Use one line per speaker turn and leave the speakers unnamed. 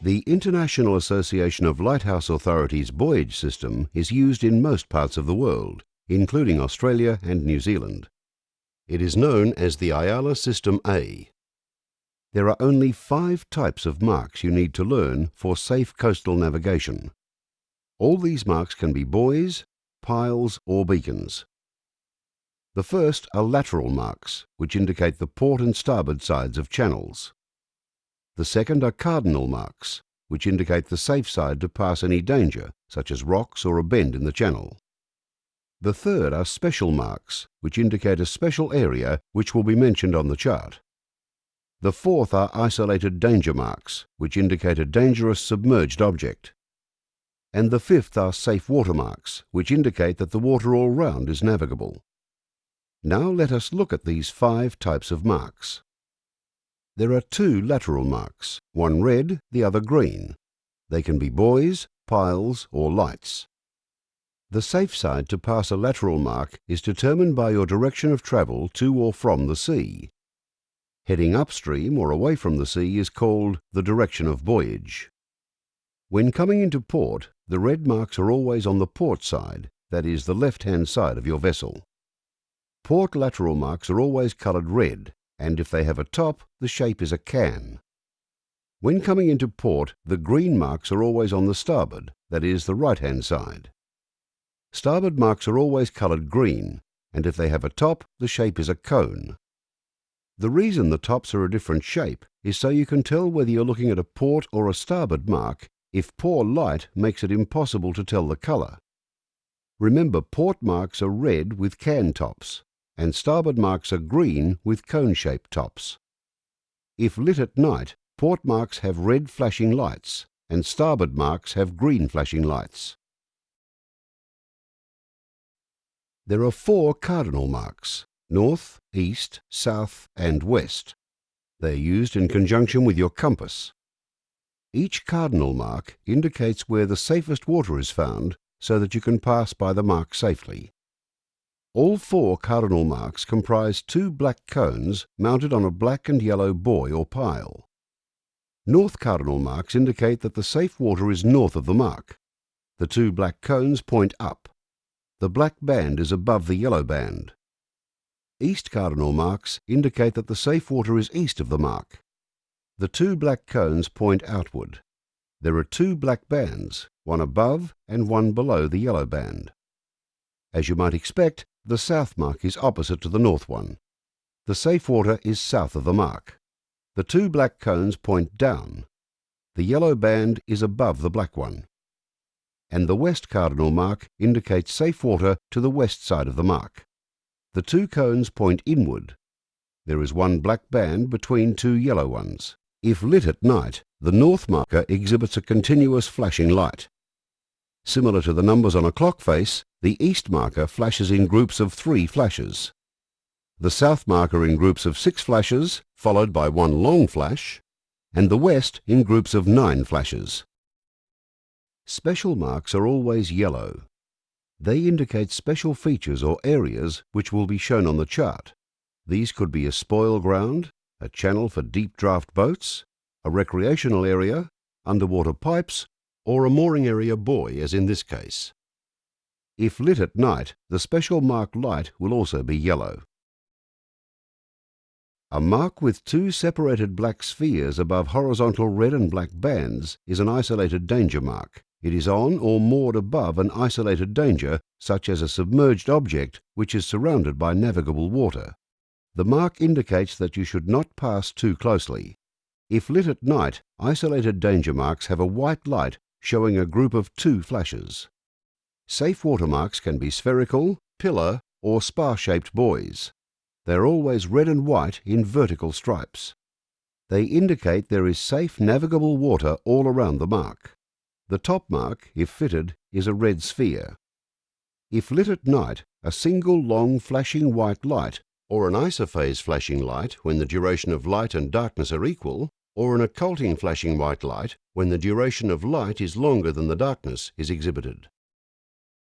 The International Association of Lighthouse Authorities Buoyage system is used in most parts of the world, including Australia and New Zealand. It is known as the IALA System A. There are only 5 types of marks you need to learn for safe coastal navigation. All these marks can be buoys, piles or beacons. The first are lateral marks, which indicate the port and starboard sides of channels. The second are cardinal marks, which indicate the safe side to pass any danger, such as rocks or a bend in the channel. The third are special marks, which indicate a special area which will be mentioned on the chart. The fourth are isolated danger marks, which indicate a dangerous submerged object. And the fifth are safe water marks, which indicate that the water all round is navigable. Now let us look at these 5 types of marks. There are 2 lateral marks, one red, the other green. They can be buoys, piles or lights. The safe side to pass a lateral mark is determined by your direction of travel to or from the sea. Heading upstream or away from the sea is called the direction of buoyage. When coming into port, the red marks are always on the port side, that is, the left-hand side of your vessel. Port lateral marks are always coloured red, and if they have a top, the shape is a can. When coming into port, the green marks are always on the starboard, that is, the right-hand side. Starboard marks are always coloured green, and if they have a top, the shape is a cone. The reason the tops are a different shape is so you can tell whether you're looking at a port or a starboard mark if poor light makes it impossible to tell the colour. Remember, port marks are red with can tops, and starboard marks are green with cone-shaped tops. If lit at night, port marks have red flashing lights, and starboard marks have green flashing lights. There are 4 cardinal marks: north, east, south and west. They are used in conjunction with your compass. Each cardinal mark indicates where the safest water is found so that you can pass by the mark safely. All 4 cardinal marks comprise 2 black cones mounted on a black and yellow buoy or pile. North cardinal marks indicate that the safe water is north of the mark. The 2 black cones point up. The black band is above the yellow band. East cardinal marks indicate that the safe water is east of the mark. The 2 black cones point outward. There are 2 black bands, one above and one below the yellow band. As you might expect, the south mark is opposite to the north one. The safe water is south of the mark. The 2 black cones point down. The yellow band is above the black one. And the west cardinal mark indicates safe water to the west side of the mark. The 2 cones point inward. There is one black band between 2 yellow ones. If lit at night, the north marker exhibits a continuous flashing light. Similar to the numbers on a clock face, the east marker flashes in groups of 3 flashes. The south marker in groups of 6 flashes, followed by one long flash, and the west in groups of 9 flashes. Special marks are always yellow. They indicate special features or areas which will be shown on the chart. These could be a spoil ground, a channel for deep draft boats, a recreational area, underwater pipes, or a mooring area buoy, as in this case. If lit at night, the special mark light will also be yellow. A mark with 2 separated black spheres above horizontal red and black bands is an isolated danger mark. It is on or moored above an isolated danger, such as a submerged object which is surrounded by navigable water. The mark indicates that you should not pass too closely. If lit at night, isolated danger marks have a white light showing a group of 2 flashes. Safe water marks can be spherical, pillar or spar-shaped buoys. They are always red and white in vertical stripes. They indicate there is safe navigable water all around the mark. The top mark, if fitted, is a red sphere. If lit at night, a single long flashing white light, or an isophase flashing light when the duration of light and darkness are equal, or an occulting flashing white light when the duration of light is longer than the darkness, is exhibited.